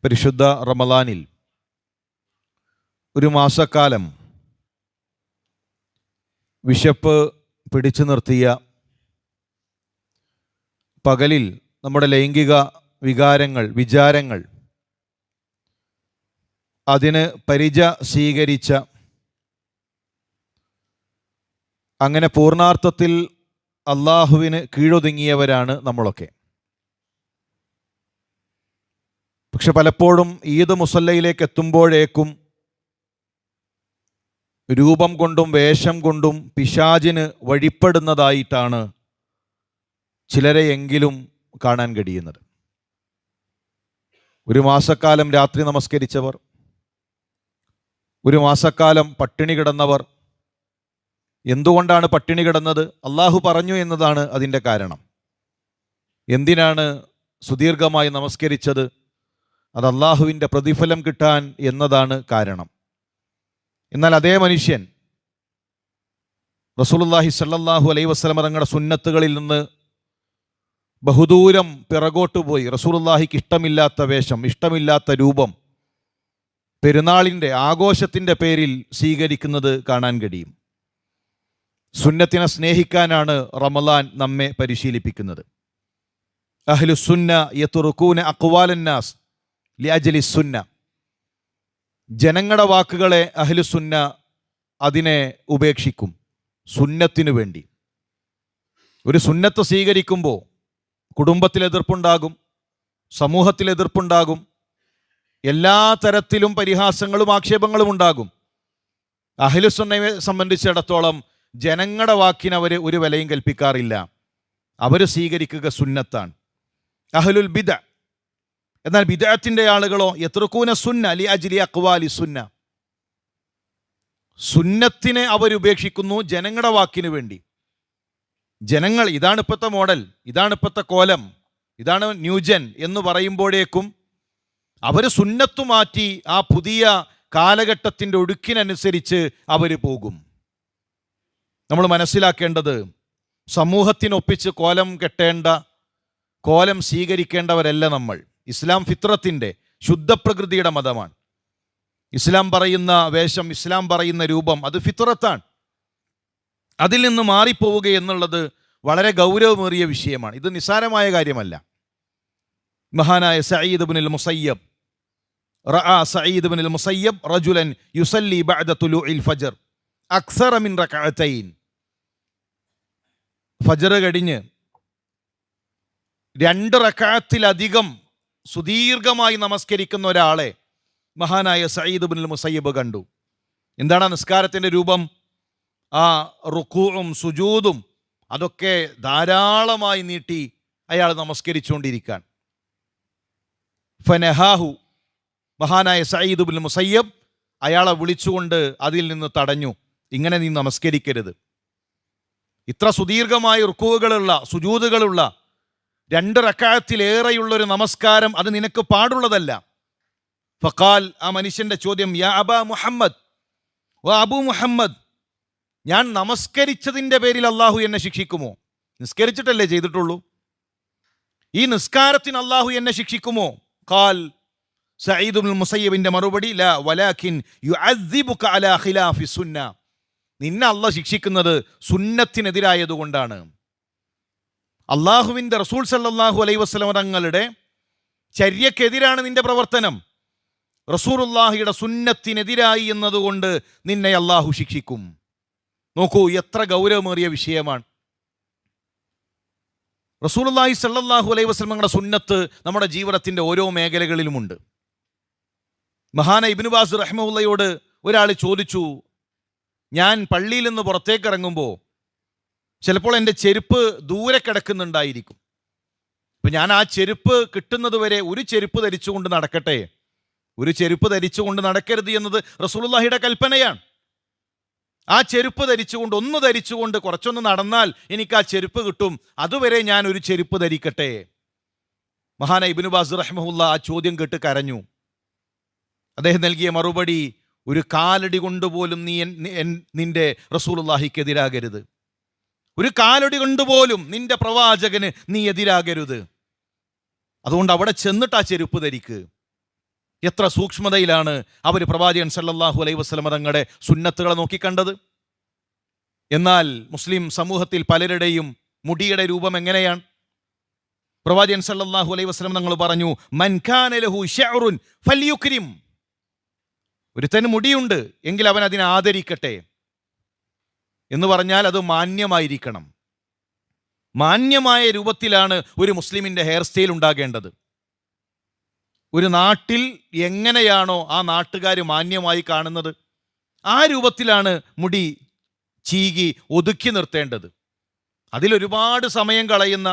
പരിശുദ്ധ റമളാനിൽ ഒരു മാസക്കാലം വിശപ്പ് പിടിച്ചു നിർത്തിയ, പകലിൽ നമ്മുടെ ലൈംഗിക വിചാരങ്ങൾ അതിന് പരിച സ്വീകരിച്ച, അങ്ങനെ പൂർണാർത്ഥത്തിൽ അള്ളാഹുവിന് കീഴൊതുങ്ങിയവരാണ് നമ്മളൊക്കെ. പക്ഷെ പലപ്പോഴും ഈദ് മുസല്ലയിലേക്ക് എത്തുമ്പോഴേക്കും രൂപം കൊണ്ടും വേഷം കൊണ്ടും പിശാചിന് വഴിപ്പെടുന്നതായിട്ടാണ് ചിലരെയെങ്കിലും കാണാൻ കഴിയുന്നത്. ഒരു മാസക്കാലം രാത്രി നമസ്കരിച്ചവർ, ഒരു മാസക്കാലം പട്ടിണി കിടന്നവർ. എന്തുകൊണ്ടാണ് പട്ടിണി കിടന്നത്? അള്ളാഹു പറഞ്ഞു എന്നതാണ് അതിൻ്റെ കാരണം. എന്തിനാണ് സുദീർഘമായി നമസ്കരിച്ചത്? അത് അള്ളാഹുവിൻ്റെ പ്രതിഫലം കിട്ടാൻ എന്നതാണ് കാരണം. എന്നാൽ അതേ മനുഷ്യൻ റസൂലുള്ളാഹി സ്വല്ലല്ലാഹു അലൈഹി വസല്ലം തങ്ങളുടെ സുന്നത്തുകളിൽ നിന്ന് ബഹുദൂരം പിറകോട്ട് പോയി റസൂലുള്ളാഹിക്ക് ഇഷ്ടമില്ലാത്ത വേഷം, ഇഷ്ടമില്ലാത്ത രൂപം പെരുന്നാളിൻ്റെ ആഘോഷത്തിൻ്റെ പേരിൽ സ്വീകരിക്കുന്നത് കാണാൻ കഴിയും. സുന്നത്തിനെ സ്നേഹിക്കാനാണ് റമളാൻ നമ്മെ പരിശീലിപ്പിക്കുന്നത്. അഹ്ലുസുന്ന യത്റുകൂന അഖ്വാലന്നാസ് ലിഅജ്ലി സുന്ന. ജനങ്ങളുടെ വാക്കുകളെ അഹ്ലുസുന്ന അതിനെ ഉപേക്ഷിക്കും സുന്നത്തിനു വേണ്ടി. ഒരു സുന്നത്ത് സ്വീകരിക്കുമ്പോൾ കുടുംബത്തിൽ എതിർപ്പുണ്ടാകും, സമൂഹത്തിൽ എതിർപ്പുണ്ടാകും, എല്ലാ തരത്തിലും പരിഹാസങ്ങളും ആക്ഷേപങ്ങളും ഉണ്ടാകും. അഹ്ലുസുന്നയെ സംബന്ധിച്ചിടത്തോളം ജനങ്ങളുടെ വാക്കിന് അവർ ഒരു വിലയും കൽപ്പിക്കാറില്ല. അവർ സ്വീകരിക്കുക സുന്നത്താണ്. അഹ്ലുൽ ബിദ, എന്നാൽ ബിദഅത്തിന്റെ ആളുകളോ യത്റുകൂന സുന്ന ലിഅജ്ലി അഖ്വാലി സുന്ന. സുന്നത്തിനെ അവരുപേക്ഷിക്കുന്നു ജനങ്ങളുടെ വാക്കിന് വേണ്ടി. ജനങ്ങൾ ഇതാണ് ഇപ്പോഴത്തെ മോഡൽ, ഇതാണ് ഇപ്പോഴത്തെ കോലം, ഇതാണ് ന്യൂജൻ എന്ന് പറയുമ്പോഴേക്കും അവർ സുന്നത്തു മാറ്റി ആ പുതിയ കാലഘട്ടത്തിൻ്റെ ഒഴുക്കിനനുസരിച്ച് അവർ പോകും. നമ്മൾ മനസ്സിലാക്കേണ്ടത്, സമൂഹത്തിനൊപ്പിച്ച് കോലം കെട്ടേണ്ട, കോലം സ്വീകരിക്കേണ്ടവരല്ല നമ്മൾ. ഇസ്ലാം ഫിത്രത്തിൻ്റെ ശുദ്ധപ്രകൃതിയുടെ മതമാണ്. ഇസ്ലാം പറയുന്ന വേഷം, ഇസ്ലാം പറയുന്ന രൂപം അത് ഫിത്രത്താണ്. അതിൽ നിന്ന് മാറിപ്പോവുക എന്നുള്ളത് വളരെ ഗൗരവമേറിയ വിഷയമാണ്. ഇത് നിസ്സാരമായ കാര്യമല്ല. മഹാനായ സഈദ് ഇബ്നുൽ മുസയ്യബ് റഅ സഈദ് ഇബ്നുൽ മുസയ്യബ് റജുലൻ യുസല്ലി ബഅദ തുലൂഇൽ ഫജ്ർ അക്സറ മിൻ റകഅതൈൻ. ഫജ്ർ കഴിഞ്ഞ് 2 റകഅത്തിലധികം സുദീർഘമായി നമസ്കരിക്കുന്ന ഒരാളെ മഹാനായ സഈദ് ഇബ്നുൽ മുസയ്യബ് കണ്ടു. എന്താണ് നിസ്കാരത്തിൻ്റെ രൂപം? ആ റുകൂഉം സുജൂദും അതൊക്കെ ധാരാളമായി നീട്ടി അയാൾ നമസ്കരിച്ചുകൊണ്ടിരിക്കാൻ. ഫനഹാഹു, മഹാനായ സഈദ് ഇബ്നുൽ മുസയ്യബ് അയാളെ വിളിച്ചുകൊണ്ട് അതിൽ നിന്ന് തടഞ്ഞു. ഇങ്ങനെ നീ നമസ്കരിക്കരുത്. ഇത്ര സുദീർഘമായ റുകൂകളുള്ള, സുജൂദുകളുള്ള 2 റകഅത്തിലേറെയുള്ളൊരു നമസ്കാരം അത് നിനക്ക് പാടുള്ളതല്ല. ഫഖാൽ, ആ മനുഷ്യന്റെ ചോദ്യം, യാ അബാ മുഹമ്മദ്, ഓ അബു മുഹമ്മദ്, ഞാൻ നമസ്കരിച്ചതിൻ്റെ പേരിൽ അള്ളാഹു എന്നെ ശിക്ഷിക്കുമോ? നിസ്കരിച്ചിട്ടല്ലേ ചെയ്തിട്ടുള്ളൂ, ഈ നിസ്കാരത്തിന് അള്ളാഹു എന്നെ ശിക്ഷിക്കുമോ? ഖാൽ, സഈദ് ഇബ്നുൽ മുസയ്യിബിന്റെ മറുപടി, ലാ വലാകിൻ യുഅദ്ദിബുക അലാ ഖിലാഫി സുന്ന. നിന്നെ അള്ളാഹ് ശിക്ഷിക്കുന്നത് സുന്നത്തിനെതിരായതുകൊണ്ടാണ്. അള്ളാഹുവിൻ്റെ റസൂൽ സല്ലല്ലാഹു അലൈഹി വസല്ലം തങ്ങളുടെ ചര്യക്കെതിരാണ് നിന്റെ പ്രവർത്തനം. റസൂലുള്ളാഹിയുടെ സുന്നത്തിനെതിരായി എന്നതുകൊണ്ട് നിന്നെ അള്ളാഹു ശിക്ഷിക്കും. നോക്കൂ, എത്ര ഗൗരവമേറിയ വിഷയമാണ്. റസൂലുള്ളാഹി സല്ലല്ലാഹു അലൈഹി വസല്ലം തങ്ങളുടെ സുന്നത്ത് നമ്മുടെ ജീവിതത്തിൻ്റെ ഓരോ മേഖലകളിലുമുണ്ട്. മഹാനായ ഇബ്നു ബാസ് റഹ്മത്തുള്ളാഹിയോട് ഒരാൾ ചോദിച്ചു, ഞാൻ പള്ളിയിൽ നിന്ന് പുറത്തേക്ക് ഇറങ്ങുമ്പോൾ ചിലപ്പോൾ എൻ്റെ ചെരുപ്പ് ദൂരെ കിടക്കുന്നുണ്ടായിരിക്കും. അപ്പം ഞാൻ ആ ചെരുപ്പ് കിട്ടുന്നത് വരെ ഒരു ചെരുപ്പ് ധരിച്ചുകൊണ്ട് നടക്കട്ടെ? ഒരു ചെരുപ്പ് ധരിച്ചുകൊണ്ട് നടക്കരുത് എന്നത് റസൂലുള്ളാഹിയുടെ കൽപ്പനയാണ്. ആ ചെരുപ്പ് ധരിച്ചുകൊണ്ട്, ഒന്ന് ധരിച്ചുകൊണ്ട് കുറച്ചൊന്ന് നടന്നാൽ എനിക്ക് ആ ചെരുപ്പ് കിട്ടും, അതുവരെ ഞാൻ ഒരു ചെരുപ്പ് ധരിക്കട്ടെ? മഹാനായ ഇബ്നു ബാസ് റഹ്മത്തുള്ളാഹി ആ ചോദ്യം കേട്ട് കരഞ്ഞു. അദ്ദേഹം നൽകിയ മറുപടി, ഒരു കാലടി കൊണ്ടുപോലും നീ നിന്റെ റസൂലുള്ളാഹിക്കെതിരാകരുത്. ഒരു കാലടി കൊണ്ടുപോലും നിന്റെ പ്രവാചകന് നീ എതിരാകരുത്. അതുകൊണ്ട് അവിടെ ചെന്നിട്ട് ആ ചെരുപ്പ് ധരിക്ക്. എത്ര സൂക്ഷ്മതയിലാണ് അവർ പ്രവാചകൻ സല്ലല്ലാഹു അലൈഹി വസല്ലം തങ്ങളുടെ സുന്നത്തുകളെ നോക്കിക്കണ്ടത്. എന്നാൽ മുസ്ലിം സമൂഹത്തിൽ പലരുടെയും മുടിയുടെ രൂപം എങ്ങനെയാണ്? പ്രവാചകൻ സല്ലല്ലാഹു അലൈഹി വസല്ലം തങ്ങൾ പറഞ്ഞു, മൻ കാന ലഹു ശഅറുൻ ഫൽയുക്രിം. ഒരുത്തന് മുടിയുണ്ട് എങ്കിൽ അവൻ അതിനെ ആദരിക്കട്ടെ എന്ന് പറഞ്ഞാൽ അത് മാന്യമായിരിക്കണം. മാന്യമായ രൂപത്തിലാണ് ഒരു മുസ്ലിമിൻ്റെ ഹെയർ സ്റ്റൈൽ ഉണ്ടാകേണ്ടത്. ഒരു നാട്ടിൽ എങ്ങനെയാണോ ആ നാട്ടുകാർ മാന്യമായി കാണുന്നത്, ആ രൂപത്തിലാണ് മുടി ചീകി ഒതുക്കി നിർത്തേണ്ടത്. അതിലൊരുപാട് സമയം കളയുന്ന,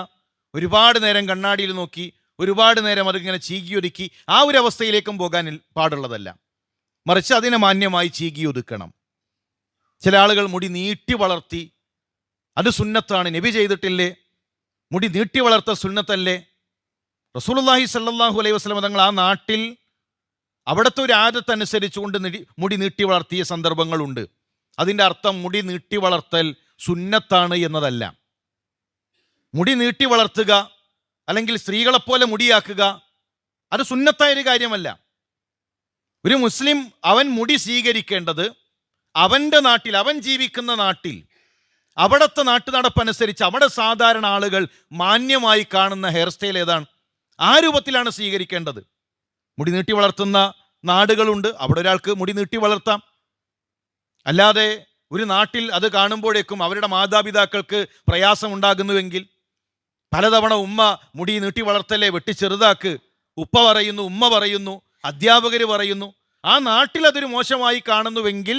ഒരുപാട് നേരം കണ്ണാടിയിൽ നോക്കി ഒരുപാട് നേരം അതിങ്ങനെ ചീകി ഒതുക്കി ആ ഒരു അവസ്ഥയിലേക്കും പോകാൻ പാടുള്ളതല്ല. മറിച്ച് അതിനെ മാന്യമായി ചീകി ഒതുക്കണം. ചില ആളുകൾ മുടി നീട്ടി വളർത്തി, അത് സുന്നത്താണ്, നബി ചെയ്തിട്ടില്ലേ? മുടി നീട്ടി വളർത്ത സുന്നത്തല്ലേ? റസൂലുള്ളാഹി സ്വല്ലല്ലാഹു അലൈഹി വസല്ലം തങ്ങൾ ആ നാട്ടിൽ അവിടുത്തെ ഒരു ആദത്തനുസരിച്ചുകൊണ്ട് മുടി നീട്ടി വളർത്തിയ സന്ദർഭങ്ങളുണ്ട്. അതിൻ്റെ അർത്ഥം മുടി നീട്ടി വളർത്തൽ സുന്നത്താണ് എന്നതല്ല. മുടി നീട്ടി വളർത്തുക അല്ലെങ്കിൽ സ്ത്രീകളെപ്പോലെ മുടിയാക്കുക അത് സുന്നത്തായൊരു കാര്യമല്ല. ഒരു മുസ്ലിം അവൻ മുടി സ്വീകരിക്കേണ്ടത് അവൻ്റെ നാട്ടിൽ, അവൻ ജീവിക്കുന്ന നാട്ടിൽ, അവിടുത്തെ നാട്ടു നടപ്പനുസരിച്ച് അവിടെ സാധാരണ ആളുകൾ മാന്യമായി കാണുന്ന ഹെയർ സ്റ്റൈൽ ഏതാണ്, ആ രൂപത്തിലാണ് സ്വീകരിക്കേണ്ടത്. മുടി നീട്ടി വളർത്തുന്ന നാടുകളുണ്ട്, അവിടെ ഒരാൾക്ക് മുടി നീട്ടി വളർത്താം. അല്ലാതെ ഒരു നാട്ടിൽ അത് കാണുമ്പോഴേക്കും അവരുടെ മാതാപിതാക്കൾക്ക് പ്രയാസമുണ്ടാകുന്നുവെങ്കിൽ പലതവണ ഉമ്മ മുടി നീട്ടി വളർത്തല്ലേ, വെട്ടി ചെറുതാക്ക്, ഉപ്പ പറയുന്നു, ഉമ്മ പറയുന്നു, അധ്യാപകർ പറയുന്നു, ആ നാട്ടിൽ അതൊരു മോശമായി കാണുന്നുവെങ്കിൽ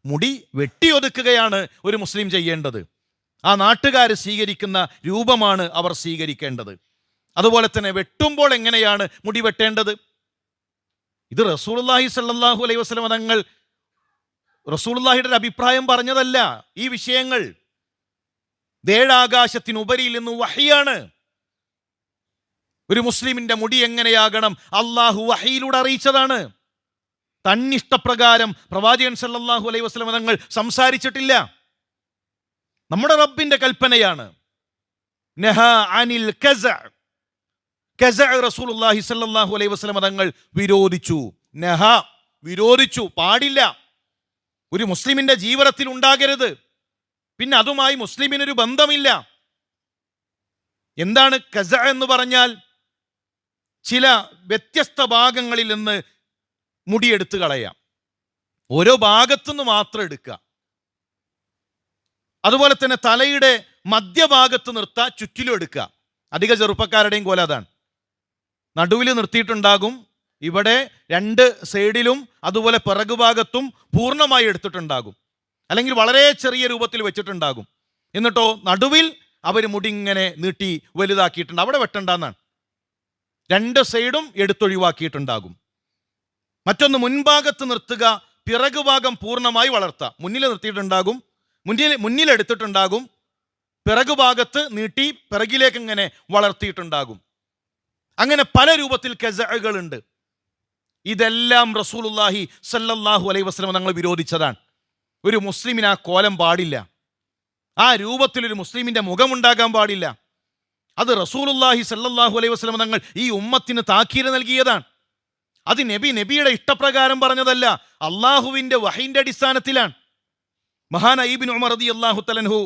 മുടി വെട്ടിയൊതുക്കുകയാണ് ഒരു മുസ്ലിം ചെയ്യേണ്ടത്. ആ നാട്ടുകാർ സ്വീകരിക്കുന്ന രൂപമാണ് അവർ സ്വീകരിക്കേണ്ടത്. അതുപോലെ തന്നെ വെട്ടുമ്പോൾ എങ്ങനെയാണ് മുടി വെട്ടേണ്ടത്? ഇത് റസൂലുള്ളാഹി സ്വല്ലല്ലാഹു അലൈഹി വസല്ലം തങ്ങൾ റസൂലുള്ളാഹിയുടെ ഒരു അഭിപ്രായം പറഞ്ഞതല്ല. ഈ വിഷയങ്ങൾ ദേഴാകാശത്തിനുപരിയിൽ നിന്ന് വഹിയാണ്. ഒരു മുസ്ലിമിന്റെ മുടി എങ്ങനെയാകണം അള്ളാഹു വഹിയിലൂടെ അറിയിച്ചതാണ്. തന്നിഷ്ടപ്രകാരം പ്രവാചകൻ സല്ലല്ലാഹു അലൈഹി വസല്ലം തങ്ങൾ സംസാരിച്ചിട്ടില്ല. നമ്മുടെ റബ്ബിന്റെ കൽപ്പനയാണ്. നഹാ അനിൽ കസഅ റസൂലുള്ളാഹി സല്ലല്ലാഹു അലൈഹി വസല്ലം തങ്ങൾ വിരോധിച്ചു. നഹാ, വിരോധിച്ചു, പാടില്ല, ഒരു മുസ്ലിമിന്റെ ജീവിതത്തിൽ ഉണ്ടാകരുത്. പിന്നെ അതുമായി മുസ്ലിമിനൊരു ബന്ധമില്ല. എന്താണ് കസഅ എന്ന് പറഞ്ഞാൽ? ചില വ്യത്യസ്ത ഭാഗങ്ങളിൽ നിന്ന് മുടിയെടുത്ത് കളയാം, ഓരോ ഭാഗത്തുനിന്ന് മാത്രം എടുക്കുക. അതുപോലെ തന്നെ തലയുടെ മധ്യഭാഗത്ത് നിർത്താൻ, ചുറ്റിലും എടുക്കുക. അധിക ചെറുപ്പക്കാരുടെയും കോല അതാണ്. നടുവിൽ നിർത്തിയിട്ടുണ്ടാകും, ഇവിടെ രണ്ട് സൈഡിലും അതുപോലെ പിറകുഭാഗത്തും പൂർണ്ണമായി എടുത്തിട്ടുണ്ടാകും, അല്ലെങ്കിൽ വളരെ ചെറിയ രൂപത്തിൽ വെച്ചിട്ടുണ്ടാകും. എന്നിട്ടോ നടുവിൽ അവർ മുടി ഇങ്ങനെ നീട്ടി വലുതാക്കിയിട്ടുണ്ട്, അവിടെ വെട്ടണ്ടെന്നാണ്. രണ്ട് സൈഡും എടുത്തൊഴിവാക്കിയിട്ടുണ്ടാകും. മറ്റൊന്ന് മുൻഭാഗത്ത് നിർത്തുക, പിറകുഭാഗം പൂർണ്ണമായി വളർത്തുക. മുന്നിൽ നിർത്തിയിട്ടുണ്ടാകും, മുന്നിലെടുത്തിട്ടുണ്ടാകും, പിറകുഭാഗത്ത് നീട്ടി പിറകിലേക്ക് ഇങ്ങനെ വളർത്തിയിട്ടുണ്ടാകും. അങ്ങനെ പല രൂപത്തിൽ കസഅകളുണ്ട്. ഇതെല്ലാം റസൂലുള്ളാഹി സല്ലല്ലാഹു അലൈഹി വസല്ലം തങ്ങൾ വിരോധിച്ചതാണ്. ഒരു മുസ്ലിമിന് ആ കോലം പാടില്ല, ആ രൂപത്തിൽ ഒരു മുസ്ലിമിന്റെ മുഖമുണ്ടാകാൻ പാടില്ല. അത് റസൂലുള്ളാഹി സല്ലല്ലാഹു അലൈഹി വസല്ലം തങ്ങൾ ഈ ഉമ്മത്തിന് താക്കീത് നൽകിയതാണ്. അത് നബിയുടെ ഇഷ്ടപ്രകാരം പറഞ്ഞതല്ല, അള്ളാഹുവിന്റെ വഹയിന്റെ അടിസ്ഥാനത്തിലാണ്. മഹാനായ ഇബ്നു ഉമർ റളിയല്ലാഹു തആല അൻഹു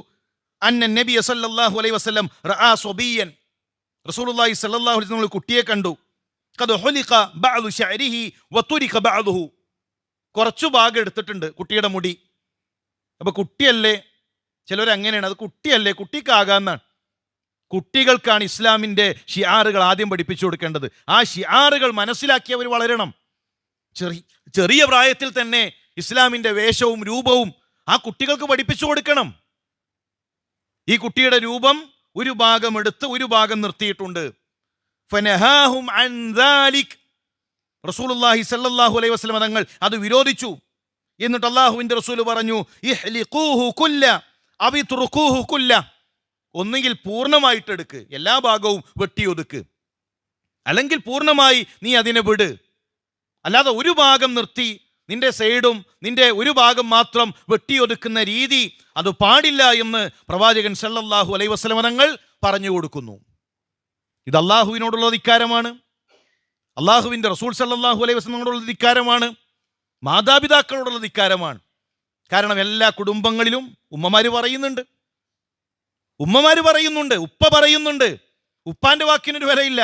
അന്ന നബി സല്ലല്ലാഹു അലൈഹി വസല്ലം റആ സ്വബിയൻ, റസൂലുള്ളാഹി സല്ലല്ലാഹു അലൈഹി വസല്ലം കുട്ടിയെ കണ്ടു. ഖദ് ഹുലിഖ ബഅദു ശഅരിഹി വതുരിക ബഅദുഹു, കുറച്ചു ഭാഗം എടുത്തിട്ടുണ്ട് കുട്ടിയുടെ മുടി. അപ്പൊ കുട്ടിയല്ലേ, ചിലരങ്ങനെയാണ്, അത് കുട്ടിയല്ലേ, കുട്ടിക്കാകാന്നാണ്. കുട്ടികൾക്കാണ് ഇസ്ലാമിൻ്റെ ഷിആറുകൾ ആദ്യം പഠിപ്പിച്ചു കൊടുക്കേണ്ടത്. ആ ഷിആറുകൾ മനസ്സിലാക്കിയവർ വളരണം. ചെറിയ പ്രായത്തിൽ തന്നെ ഇസ്ലാമിൻ്റെ വേഷവും രൂപവും ആ കുട്ടികൾക്ക് പഠിപ്പിച്ചു കൊടുക്കണം. ഈ കുട്ടിയുടെ രൂപം ഒരു ഭാഗം എടുത്ത് ഒരു ഭാഗം നിർത്തിയിട്ടുണ്ട്. ഫനഹാഹും അൻ ദാലിക്, റസൂലുള്ളാഹി സ്വല്ലല്ലാഹു അലൈഹി വസല്ലം തങ്ങൾ അത് വിരോധിച്ചു. എന്നിട്ട് അല്ലാഹുവിൻ്റെ റസൂൽ പറഞ്ഞു, ഇഹ്ലിഖൂഹു കുല്ല അവിത്റുഖൂഹു കുല്ല, ഒന്നുകിൽ പൂർണ്ണമായിട്ട് എടുക്ക്, എല്ലാ ഭാഗവും വെട്ടിയൊതുക്ക്, അല്ലെങ്കിൽ പൂർണ്ണമായി നീ അതിനെ വിട്. അല്ലാതെ ഒരു ഭാഗം നിർത്തി നിന്റെ സൈഡും നിന്റെ ഒരു ഭാഗം മാത്രം വെട്ടിയൊതുക്കുന്ന രീതി അത് പാടില്ല എന്ന് പ്രവാചകൻ സല്ലല്ലാഹു അലൈഹി വസല്ലം തങ്ങൾ പറഞ്ഞു കൊടുക്കുന്നു. ഇത് അള്ളാഹുവിനോടുള്ള ധിക്കാരമാണ്, അള്ളാഹുവിൻ്റെ റസൂൽ സല്ലല്ലാഹു അലൈഹി വസല്ലമയോടുള്ള ധിക്കാരമാണ്, മാതാപിതാക്കളോടുള്ള ധിക്കാരമാണ്. കാരണം എല്ലാ കുടുംബങ്ങളിലും ഉമ്മമാർ പറയുന്നുണ്ട്, ഉപ്പ പറയുന്നുണ്ട്, ഉപ്പാന്റെ വാക്കിനൊരു വിലയില്ല,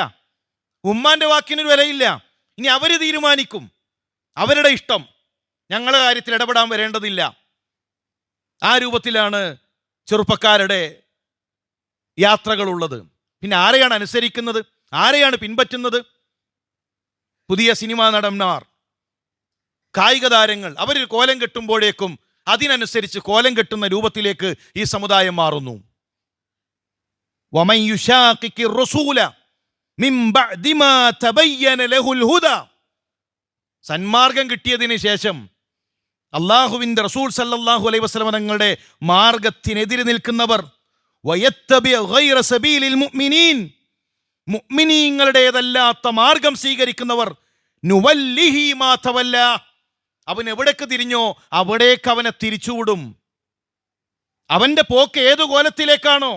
ഉമ്മാന്റെ വാക്കിനൊരു വിലയില്ല. ഇനി അവർ തീരുമാനിക്കും, അവരുടെ ഇഷ്ടം, ഞങ്ങളുടെ കാര്യത്തിൽ ഇടപെടാൻ വരേണ്ടതില്ല. ആ രൂപത്തിലാണ് ചെറുപ്പക്കാരുടെ യാത്രകളുള്ളത്. പിന്നെ ആരെയാണ് അനുസരിക്കുന്നത്, ആരെയാണ് പിൻപറ്റുന്നത്? പുതിയ സിനിമാ നടന്മാർ, കായിക താരങ്ങൾ, അവർ കോലം കെട്ടുമ്പോഴേക്കും അതിനനുസരിച്ച് കോലം കെട്ടുന്ന രൂപത്തിലേക്ക് ഈ സമുദായം മാറുന്നു. വമൻ യുശാഖിഖിർ റസൂല മിൻ ബഅദി മാ തബയ്യന ലഹുൽ ഹുദാ, സന്മാർഗം കിട്ടിയതിന് ശേഷം അള്ളാഹുവിൻ്റെ റസൂൽ സല്ലല്ലാഹു അലൈഹി വസല്ലം തങ്ങളുടെ മാർഗത്തിനെതിരെ നിൽക്കുന്നവർ, വയത്തബി ഗൈറ സബീലിൽ മുഅ്മിനീൻ, മുഅ്മിനീങ്ങളുടേതല്ലാത്ത മാർഗം സ്വീകരിക്കുന്നവർ, നുവല്ലിഹി മാ തവല്ല, അവൻ എവിടേക്ക് തിരിഞ്ഞോ അവിടേക്ക് അവനെ തിരിച്ചുവിടും. അവന്റെ പോക്ക് ഏതു കോലത്തിലേക്കാണോ,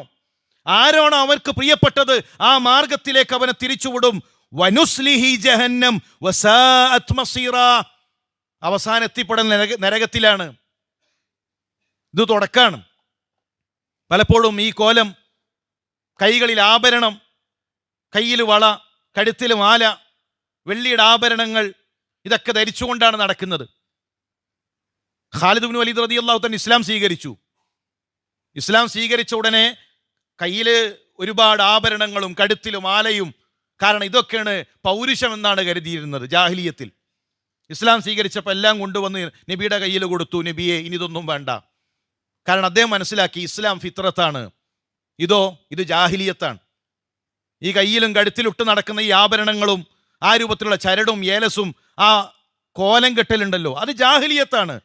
ആരാണോ അവർക്ക് പ്രിയപ്പെട്ടത് ആ മാർഗത്തിലേക്ക് അവനെ തിരിച്ചുവിടും. വനുസ്ലിഹി ജഹന്നം വസാഅത് മസീറ, അവസാനം എത്തിപ്പെടുന്ന നരകത്തിലാണ്. ഇത് തുടക്കാണ്. പലപ്പോഴും ഈ കോലം, കൈകളിൽ ആഭരണം, കയ്യിൽ വള, കഴുത്തിൽ മാല, വെള്ളിയുടെ ആഭരണങ്ങൾ, ഇതൊക്കെ ധരിച്ചുകൊണ്ടാണ് നടക്കുന്നത്. ഖാലിദ് ഇബ്നു വലീദ് റളിയല്ലാഹു തആല ഇസ്ലാം സ്വീകരിച്ചു. ഇസ്ലാം സ്വീകരിച്ച ഉടനെ കയ്യിൽ ഒരുപാട് ആഭരണങ്ങളും കഴുത്തിലും മാലയും, കാരണം ഇതൊക്കെയാണ് പൗരുഷം എന്നാണ് കരുതിയിരുന്നത് ജാഹിലിയത്തിൽ. ഇസ്ലാം സ്വീകരിച്ചപ്പോൾ എല്ലാം കൊണ്ടുവന്ന് നബിയുടെ കയ്യിൽ കൊടുത്തു. നബിയെ ഇനി ഇതൊന്നും വേണ്ട. കാരണം അദ്ദേഹം മനസ്സിലാക്കി ഇസ്ലാം ഫിത്രത്താണ്, ഇത് ജാഹിലിയത്താണ്. ഈ കയ്യിലും കഴുത്തിലിട്ട് നടക്കുന്ന ഈ ആഭരണങ്ങളും ആ രൂപത്തിലുള്ള ചരടും ഏലസും ആ കോലം കെട്ടലുണ്ടല്ലോ, അത് ജാഹിലിയത്താണ്.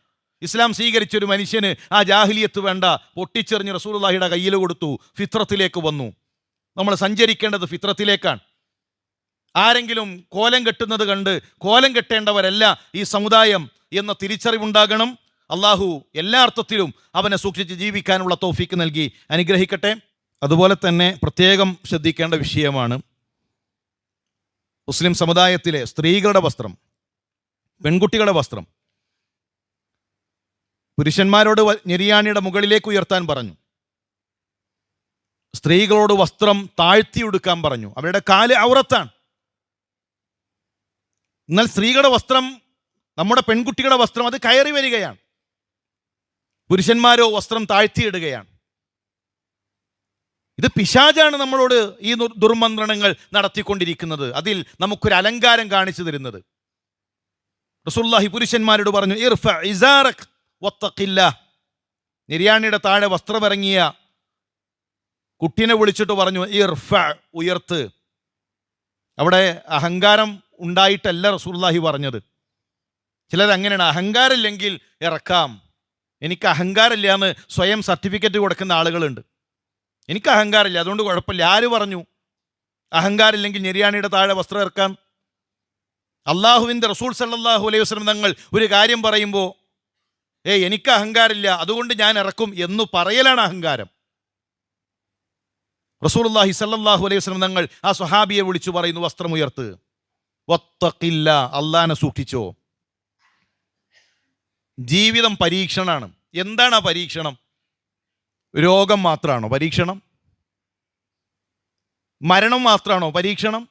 ഇസ്ലാം സ്വീകരിച്ചൊരു മനുഷ്യന് ആ ജാഹിലിയത്ത് വേണ്ട, പൊട്ടിച്ചെറിഞ്ഞ് റസൂലുള്ളാഹിയുടെ കയ്യിൽ കൊടുത്തു, ഫിത്രത്തിലേക്ക് വന്നു. നമ്മൾ സഞ്ചരിക്കേണ്ടത് ഫിത്രത്തിലേക്കാണ്. ആരെങ്കിലും കോലം കെട്ടുന്നത് കണ്ട് കോലം കെട്ടേണ്ടവരല്ല ഈ സമുദായം എന്ന തിരിച്ചറിവുണ്ടാകണം. അള്ളാഹു എല്ലാ അർത്ഥത്തിലും അവനെ സൂക്ഷിച്ച് ജീവിക്കാനുള്ള തൗഫീക്ക് നൽകി അനുഗ്രഹിക്കട്ടെ. അതുപോലെ തന്നെ പ്രത്യേകം ശ്രദ്ധിക്കേണ്ട വിഷയമാണ് മുസ്ലിം സമുദായത്തിലെ സ്ത്രീകളുടെ വസ്ത്രം, പെൺകുട്ടികളുടെ വസ്ത്രം. പുരുഷന്മാരോട് ഞെരിയാണിയുടെ മുകളിലേക്ക് ഉയർത്താൻ പറഞ്ഞു, സ്ത്രീകളോട് വസ്ത്രം താഴ്ത്തിയെടുക്കാൻ പറഞ്ഞു. അവരുടെ കാല് ഔറത്താണ്. എന്നാൽ സ്ത്രീകളുടെ വസ്ത്രം, നമ്മുടെ പെൺകുട്ടികളുടെ വസ്ത്രം, അത് കയറി വരികയാണ്. പുരുഷന്മാരോ വസ്ത്രം താഴ്ത്തിയിടുകയാണ്. ഇത് പിശാചാണ് നമ്മളോട് ഈ ദുർമന്ത്രണങ്ങൾ നടത്തിക്കൊണ്ടിരിക്കുന്നത്, അതിൽ നമുക്കൊരു അലങ്കാരം കാണിച്ചു തരുന്നത്. റസൂലുള്ളാഹി പുരുഷന്മാരോട് പറഞ്ഞു, ഇർഫ ഇസാറക് വത്തഖില്ലാ. നിര്യാണിയുടെ താഴെ വസ്ത്രമിറങ്ങിയ കുട്ടീനെ വിളിച്ചിട്ട് പറഞ്ഞു, ഇർഫ, ഉയർത്ത്. അവിടെ അഹങ്കാരം ഉണ്ടായിട്ടല്ല റസൂലുള്ളാഹി പറഞ്ഞത്. ചിലർ അങ്ങനെയാണ്, അഹങ്കാരമില്ലെങ്കിൽ ഇറക്കാം. എനിക്ക് അഹങ്കാരമില്ല എന്ന് സ്വയം സർട്ടിഫിക്കറ്റ് കൊടുക്കുന്ന ആളുകളുണ്ട്. എനിക്ക് അഹങ്കാരമില്ല, അതുകൊണ്ട് കുഴപ്പമില്ല. ആര് പറഞ്ഞു അഹങ്കാരമില്ലെങ്കിൽ ഞെരിയാണിയുടെ താഴെ വസ്ത്രം ഇറക്കാം? അള്ളാഹുവിൻ്റെ റസൂൽ സല്ലല്ലാഹു അലൈഹി വസല്ലം തങ്ങൾ ഒരു കാര്യം പറയുമ്പോൾ, എനിക്ക് അഹങ്കാരമില്ല അതുകൊണ്ട് ഞാൻ ഇറക്കും എന്ന് പറയലാണ് അഹങ്കാരം. റസൂലുള്ളാഹി സല്ലല്ലാഹു അലൈഹി വസല്ലം തങ്ങൾ ആ സ്വഹാബിയെ വിളിച്ചു പറയുന്നു, വസ്ത്രം ഉയർത്ത്, വത്തഖില്ല, അള്ളാഹനെ സൂക്ഷിച്ചോ. ജീവിതം പരീക്ഷണമാണ്. എന്താണ് ആ പരീക്ഷണം? രോഗം മാത്രമാണോ പരീക്ഷണം? മരണം മാത്രമാണോ പരീക്ഷണം?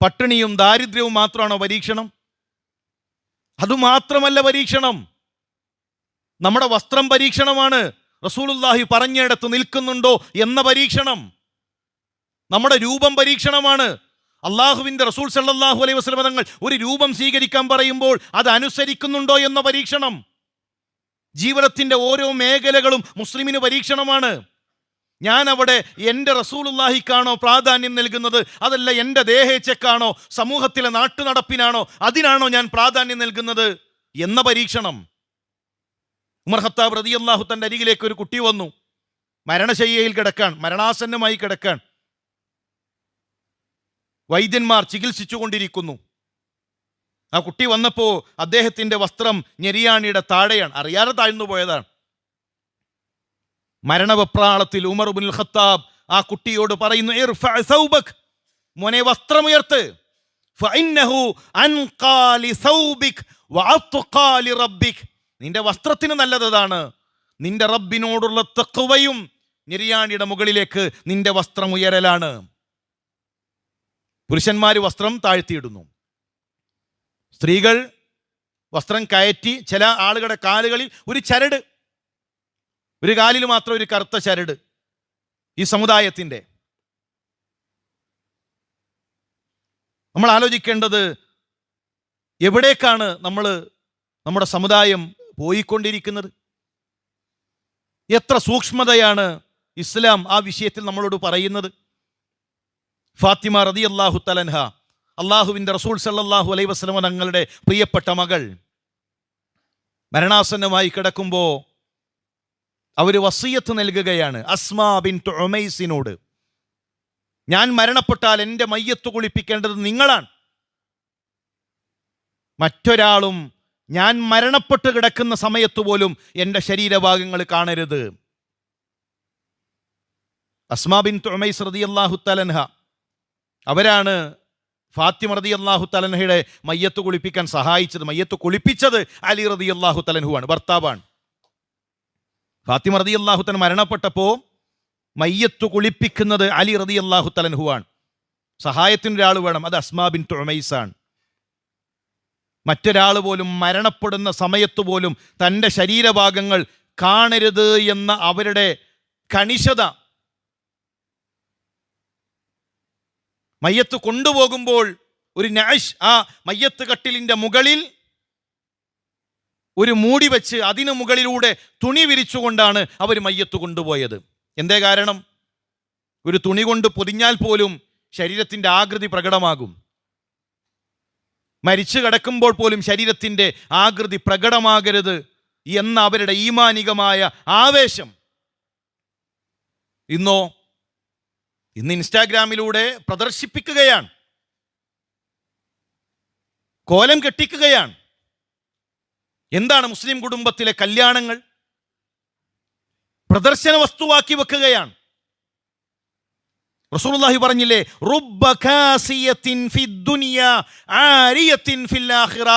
പട്ടിണിയും ദാരിദ്ര്യവും മാത്രമാണോ പരീക്ഷണം? അതുമാത്രമല്ല പരീക്ഷണം. നമ്മുടെ വസ്ത്രം പരീക്ഷണമാണ്. റസൂലുള്ളാഹി പറഞ്ഞിടത്ത് നിൽക്കുന്നുണ്ടോ എന്ന പരീക്ഷണം. നമ്മുടെ രൂപം പരീക്ഷണമാണ്. അള്ളാഹുവിൻ്റെ റസൂൽ സല്ലല്ലാഹു അലൈഹി വസല്ലം തങ്ങൾ ഒരു രൂപം സ്വീകരിക്കാൻ പറയുമ്പോൾ അത് അനുസരിക്കുന്നുണ്ടോ എന്ന പരീക്ഷണം. ജീവിതത്തിൻ്റെ ഓരോ മേഖലകളും മുസ്ലിമിന് പരീക്ഷണമാണ്. ഞാൻ അവിടെ എൻ്റെ റസൂലുള്ളാഹിക്കാണോ പ്രാധാന്യം നൽകുന്നത്, അതല്ല എൻ്റെ ദേഹേച്ഛക്കാണോ, സമൂഹത്തിലെ നാട്ടുനടപ്പിനാണോ, അതിനാണോ ഞാൻ പ്രാധാന്യം നൽകുന്നത് എന്ന പരീക്ഷണം. ഉമർ ഖത്താബ് റളിയല്ലാഹു തൻ്റെ അരികിലേക്ക് ഒരു കുട്ടി വന്നു. മരണശയ്യയിൽ കിടക്കാൻ, മരണാസന്നമായി കിടക്കാൻ. വൈദ്യന്മാർ ചികിത്സിച്ചു കൊണ്ടിരിക്കുന്നു. ആ കുട്ടി വന്നപ്പോൾ അദ്ദേഹത്തിൻ്റെ വസ്ത്രം ഞെരിയാണിയുടെ താഴെയാണ്, അറിയാതെ താഴ്ന്നു പോയതാണ്. മരണവെപ്രാളത്തിൽ ഉമർ ഇബ്നുൽ ഖത്താബ് ആ കുട്ടിയോട് പറയുന്നു, ഇർഫഅ സൗബക്, മോനെ വസ്ത്രമുയർത്ത്. ഫഇന്നഹു അൻഖാ ലിസൗബിക് വഅത്ഖാ ലിറബ്ബിക്. നിന്റെ വസ്ത്രത്തിന് നല്ലതാണ്. നിന്റെ റബ്ബിനോടുള്ള തഖ്വയും നിര്യാണിയുടെ മുകളിലേക്ക് നിന്റെ വസ്ത്രം ഉയരലാണ്. പുരുഷന്മാർ വസ്ത്രം താഴ്ത്തിയിടുന്നു, സ്ത്രീകൾ വസ്ത്രം കയറ്റി. ചില ആളുകളുടെ കാലുകളിൽ ഒരു ചരട്, ഒരു കാലിൽ മാത്രം ഒരു കറുത്ത ചരട്. ഈ സമുദായത്തിൻ്റെ നമ്മൾ ആലോചിക്കേണ്ടത് എവിടേക്കാണ് നമ്മുടെ സമുദായം പോയിക്കൊണ്ടിരിക്കുന്നത്. എത്ര സൂക്ഷ്മതയാണ് ഇസ്ലാം ആ വിഷയത്തിൽ നമ്മളോട് പറയുന്നത്. ഫാത്തിമ റളിയല്ലാഹു തആല അൻഹ, അള്ളാഹുവിൻ്റെ റസൂൽ സല്ലല്ലാഹു അലൈഹി വസല്ലം തങ്ങളുടെ പ്രിയപ്പെട്ട മകൾ, മരണാസന്നമായി കിടക്കുമ്പോൾ അവർ വസിയത്ത് നൽകുകയാണ് അസ്മാ ബിൻത് ഉമൈസിനോട്. ഞാൻ മരണപ്പെട്ടാൽ എൻ്റെ മയ്യത്ത് കുളിപ്പിക്കേണ്ടത് നിങ്ങളാണ്. മറ്റൊരാളും ഞാൻ മരണപ്പെട്ട് കിടക്കുന്ന സമയത്ത് പോലും എൻ്റെ ശരീരഭാഗങ്ങൾ കാണരുത്. അസ്മാ ബിൻത് ഉമൈസ് റളിയല്ലാഹു തആല അൻഹ അവരാണ് ഫാത്തിമ റളിയല്ലാഹു തആല അൻഹയുടെ മയ്യത്ത് കുളിപ്പിക്കാൻ സഹായിച്ചത്. മയ്യത്ത് കുളിപ്പിച്ചത് അലി റളിയല്ലാഹു തആല അൻഹുവാണ്, ഭർത്താവാണ്. ഫാത്തിമ റളിയല്ലാഹു തആല മരണപ്പെട്ടപ്പോൾ മയ്യത്ത് കുളിപ്പിക്കുന്നത് അലി റളിയല്ലാഹു തആല അൻഹുവാണ്. സഹായത്തിന് ഒരാൾ വേണം, അത് അസ്മാ ബിൻത് ഉമൈസാണ്. മറ്റൊരാൾ പോലും മരണപ്പെടുന്ന സമയത്ത് പോലും തൻ്റെ ശരീരഭാഗങ്ങൾ കാണരുത് എന്ന അവരുടെ കണിശത. മയ്യത്ത് കൊണ്ടുപോകുമ്പോൾ ഒരു നഅ്ഷ്, ആ മയ്യത്ത് കട്ടിലിൻ്റെ മുകളിൽ ഒരു മൂടി വെച്ച് അതിന് മുകളിലൂടെ തുണി വിരിച്ചുകൊണ്ടാണ് അവർ മയ്യത്ത് കൊണ്ടുപോയത്. എന്തേ കാരണം? ഒരു തുണി കൊണ്ട് പൊതിഞ്ഞാൽ പോലും ശരീരത്തിൻ്റെ ആകൃതി പ്രകടമാകും. മരിച്ചു കിടക്കുമ്പോൾ പോലും ശരീരത്തിൻ്റെ ആകൃതി പ്രകടമാകരുത് എന്ന അവരുടെ ഈമാനികമായ ആവേശം. ഇന്ന് ഇൻസ്റ്റാഗ്രാമിലൂടെ പ്രദർശിപ്പിക്കുകയാണ്, കോലം കെട്ടിക്കുകയാണ്. എന്താണ് മുസ്ലിം കുടുംബത്തിലെ കല്യാണങ്ങൾ? പ്രദർശന വസ്തുവാക്കി വെക്കുകയാണ്. റസൂലുള്ളാഹി പറഞ്ഞില്ലേ, റുബ്ബ കാസിയത്തിൻ ഫിദ്ദുനിയ ആരിയത്തിൻ ഫിൽ ആഖിറ.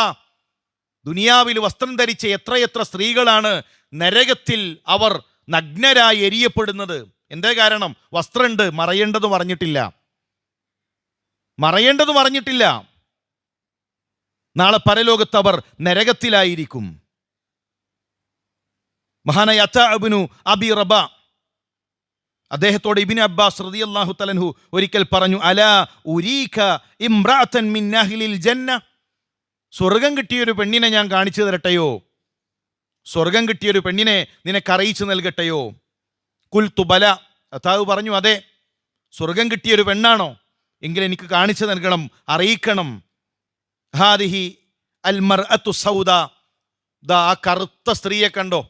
ദുനിയാവിൽ വസ്ത്രം ധരിച്ച എത്രയെത്ര സ്ത്രീകളാണ് നരകത്തിൽ അവർ നഗ്നരായി എരിയപ്പെടുന്നത്. എന്തേ കാരണം? വസ്ത്രമുണ്ട്, മറയേണ്ടത് പറഞ്ഞിട്ടില്ല. നാളെ പരലോകത്ത് അവർ നരകത്തിലായിരിക്കും. മഹാനായ അത്താ ഇബ്നു അബി റബ അദ്ദേഹത്തോട് ഇബ്നു അബ്ബാസ് റളിയല്ലാഹു തആല അൻഹു ഒരിക്കൽ പറഞ്ഞു, അലാ ഉരീക ഇംറഅതൻ മിൻ അഹ്ലിൽ ജന്ന. സ്വർഗം കിട്ടിയൊരു പെണ്ണിനെ ഞാൻ കാണിച്ചു തരട്ടെയോ? സ്വർഗം കിട്ടിയൊരു പെണ്ണിനെ നിനക്ക് അറിയിച്ചു നൽകട്ടെയോ? ഖുൽതു ബല. അത്താവ് പറഞ്ഞു, അതെ, സ്വർഗം കിട്ടിയൊരു പെണ്ണാണോ? എങ്കിൽ എനിക്ക് കാണിച്ചു നൽകണം, അറിയിക്കണം. ഹാദിഹി അൽ മർഅത്തു സൗദ. ദാ ആ കറുത്ത സ്ത്രീയെ കണ്ടോ?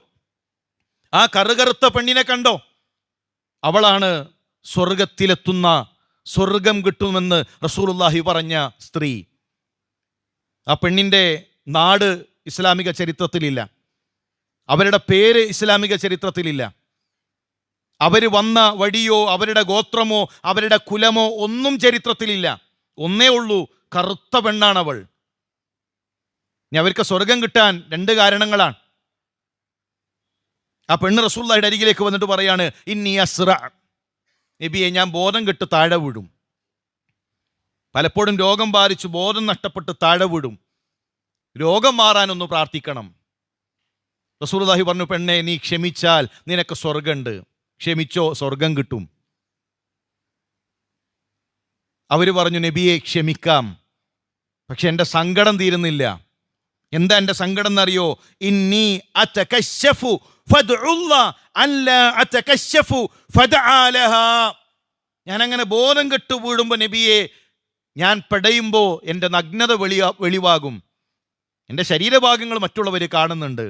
ആ കറുകറുത്ത പെണ്ണിനെ കണ്ടോ? അവളാണ് സ്വർഗത്തിലെത്തുന്ന, സ്വർഗം കിട്ടുമെന്ന് റസൂലുള്ളാഹി പറഞ്ഞ സ്ത്രീ. ആ പെണ്ണിൻ്റെ നാട് ഇസ്ലാമിക ചരിത്രത്തിലില്ല, അവരുടെ പേര് ഇസ്ലാമിക ചരിത്രത്തിലില്ല, അവർ വന്ന വഴിയോ അവരുടെ ഗോത്രമോ അവരുടെ കുലമോ ഒന്നും ചരിത്രത്തിലില്ല. ഒന്നേ ഉള്ളൂ, കറുത്ത പെണ്ണാണവൾ. ഇനി അവർക്ക് സ്വർഗം കിട്ടാൻ രണ്ട് കാരണങ്ങളാണ്. ആ പെണ്ണ് റസൂലുള്ളാഹിയുടെ അരികിലേക്ക് വന്നിട്ട് പറയാണ്, ഇന്നി അസ്റ, നബിയെ ഞാൻ ബോധം കെട്ട് താഴെ വീഴും. പലപ്പോഴും രോഗം ബാധിച്ച് ബോധം നഷ്ടപ്പെട്ട് താഴെ വീഴും. രോഗം മാറാനൊന്ന് പ്രാർത്ഥിക്കണം. റസൂലുള്ളാഹി പറഞ്ഞു, പെണ്ണെ നീ ക്ഷമിച്ചാൽ നിനക്ക് സ്വർഗമുണ്ട്, ക്ഷമിച്ചോ, സ്വർഗം കിട്ടും. അവർ പറഞ്ഞു, നബിയെ ക്ഷമിക്കാം, പക്ഷെ എൻ്റെ സങ്കടം തീരുന്നില്ല. എന്താ എൻ്റെ സങ്കടം എന്നറിയോ? ഇന്നി അതകശഫു ഫദ്ഉല്ലാ അല്ലാ അതകശഫു ഫദ്ആ ലഹാ. ഞാൻ അങ്ങനെ ബോധം കെട്ട് വീഴുമ്പോൾ നബിയെ ഞാൻ പെടയുമ്പോൾ എൻ്റെ നഗ്നത വെളിവാകും. എൻ്റെ ശരീരഭാഗങ്ങൾ മറ്റുള്ളവർ കാണുന്നുണ്ട്.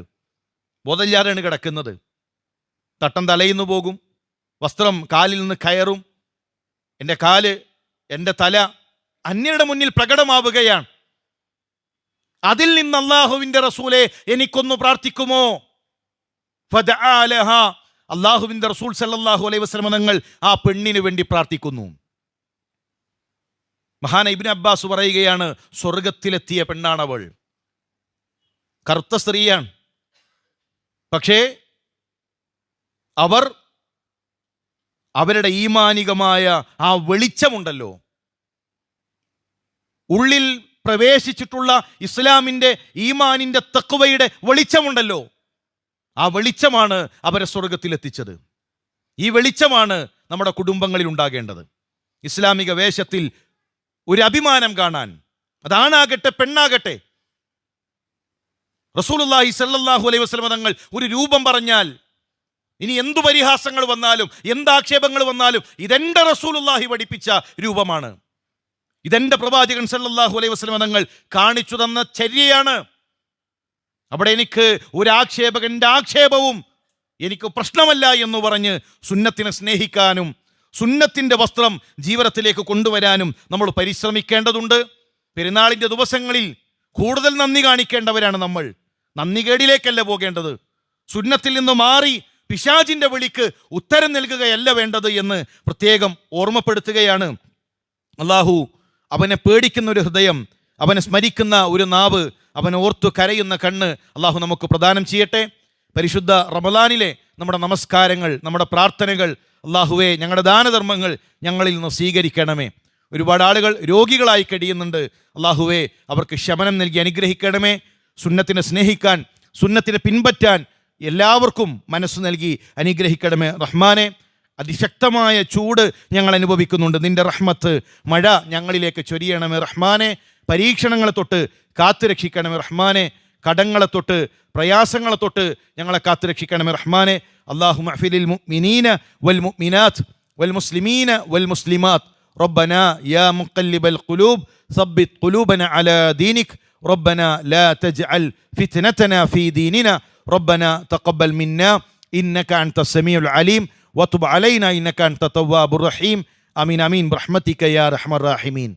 ബോധമില്ലാതെയാണ് കിടക്കുന്നത്. തട്ടം തലയിന്ന് പോകും, വസ്ത്രം കാലിൽ നിന്ന് കയറും, എൻ്റെ കാല്, എൻ്റെ തല അന്യരുടെ മുന്നിൽ പ്രകടമാവുകയാണ്. അതിൽ നിന്ന് അല്ലാഹുവിൻ്റെ റസൂലെ എനിക്കൊന്ന് പ്രാർത്ഥിക്കുമോ? ഫദഅ ലഹാ. അല്ലാഹുവിൻ്റെ റസൂൽ സല്ലല്ലാഹു അലൈഹി വസല്ലം തങ്ങൾ ആ പെണ്ണിന് വേണ്ടി പ്രാർത്ഥിക്കുന്നു. മഹാൻ ഇബ്നു അബ്ബാസ് പറയുകയാണ്, സ്വർഗത്തിലെത്തിയ പെണ്ണാണവൾ. കറുത്ത സ്ത്രീയാണ്, പക്ഷേ അവരുടെ ഈമാനികമായ ആ വെളിച്ചമുണ്ടല്ലോ, ഉള്ളിൽ പ്രവേശിച്ചിട്ടുള്ള ഇസ്ലാമിൻ്റെ ഈമാനിൻ്റെ തഖ്വയുടെ വെളിച്ചമുണ്ടല്ലോ, ആ വെളിച്ചമാണ് അവരെ സ്വർഗത്തിലെത്തിച്ചത്. ഈ വെളിച്ചമാണ് നമ്മുടെ കുടുംബങ്ങളിൽ ഉണ്ടാകേണ്ടത്. ഇസ്ലാമിക വേഷത്തിൽ ഒരു അഭിമാനം കാണാൻ, അതാണാകട്ടെ പെണ്ണാകട്ടെ. റസൂലുള്ളാഹി സ്വല്ലല്ലാഹു അലൈഹി വസല്ലം തങ്ങൾ ഒരു രൂപം പറഞ്ഞാൽ, ഇനി എന്തു പരിഹാസങ്ങൾ വന്നാലും എന്താക്ഷേപങ്ങൾ വന്നാലും, ഇതെന്റെ റസൂലുള്ളാഹി പഠിപ്പിച്ച രൂപമാണ്, ഇതെന്റെ പ്രവാചകൻ സല്ലല്ലാഹു അലൈഹി വസല്ലം തങ്ങൾ കാണിച്ചു തന്ന ചര്യയാണ്. അവിടെ എനിക്ക് ഒരു ആക്ഷേപകന്റെ ആക്ഷേപവും എനിക്ക് പ്രശ്നമല്ല എന്ന് പറഞ്ഞ് സുന്നത്തിനെ സ്നേഹിക്കാനും സുന്നത്തിൻ്റെ വസ്ത്രം ജീവിതത്തിലേക്ക് കൊണ്ടുവരാനും നമ്മൾ പരിശ്രമിക്കേണ്ടതുണ്ട്. പെരുന്നാളിൻ്റെ ദിവസങ്ങളിൽ കൂടുതൽ നന്ദി കാണിക്കേണ്ടവരാണ് നമ്മൾ. നന്ദികേടിലേക്കല്ല പോകേണ്ടത്. സുന്നത്തിൽ നിന്ന് മാറി പിശാചിൻ്റെ വിളിക്ക് ഉത്തരം നൽകുകയല്ല വേണ്ടത് എന്ന് പ്രത്യേകം ഓർമ്മപ്പെടുത്തുകയാണ്. അള്ളാഹു അവനെ പേടിക്കുന്ന ഒരു ഹൃദയം, അവനെ സ്മരിക്കുന്ന ഒരു നാവ്, അവനെ ഓർത്തു കരയുന്ന കണ്ണ് അള്ളാഹു നമുക്ക് പ്രദാനം ചെയ്യട്ടെ. പരിശുദ്ധ റമളാനിലെ നമ്മുടെ നമസ്കാരങ്ങൾ, നമ്മുടെ പ്രാർത്ഥനകൾ അള്ളാഹുവേ, ഞങ്ങളുടെ ദാനധർമ്മങ്ങൾ ഞങ്ങളിൽ നിന്ന് സ്വീകരിക്കണമേ. ഒരുപാട് ആളുകൾ രോഗികളായി കഴിയുന്നുണ്ട്. അള്ളാഹുവേ, അവർക്ക് ശമനം നൽകി അനുഗ്രഹിക്കണമേ. സുന്നത്തിനെ സ്നേഹിക്കാൻ, സുന്നത്തിനെ പിൻപറ്റാൻ എല്ലാവർക്കും മനസ്സ് നൽകി അനുഗ്രഹിക്കണമേ റഹ്മാനെ. അതിശക്തമായ ചൂട് ഞങ്ങൾ അനുഭവിക്കുന്നുണ്ട്. നിന്റെ റഹ്മത്ത്, മഴ ഞങ്ങളിലേക്ക് ചൊരിയണമേ റഹ്മാനെ. പരീക്ഷണങ്ങളെ തൊട്ട് കാത്തുരക്ഷിക്കണമേ റഹ്മാനെ. കടങ്ങളെ തൊട്ട്, പ്രയാസങ്ങളെ തൊട്ട് ഞങ്ങളെ കാത്തുരക്ഷിക്കണമേ റഹ്മാനെ. അല്ലാഹു മഅ്ഫിലിൽ മുഅ്മിനീന വൽ മുഅ്മിനാത്ത് വൽ മുസ്ലിമീന വൽ മുസ്ലിമാത്ത്. റബ്ബനാ യാ മുഖല്ലിബൽ ഖുലൂബ് സബ്ബിത് ഖുലൂബന അലാ ദീനിക്. റബ്ബനാ ലാ തജ്അൽ ഫിത്നതനാ ഫീ ദീനിനാ. റബ്ബനാ തഖബ്ബൽ മിന്നാ ഇന്നക അൻതസ് സമീഉൽ അലീം വതുബ് അലൈനാ ഇന്നക അൻത തവ്വാബുർ റഹീം. ആമീൻ ആമീൻ ബിറഹ്മതിക യാ അർഹമർ റഹീമീൻ.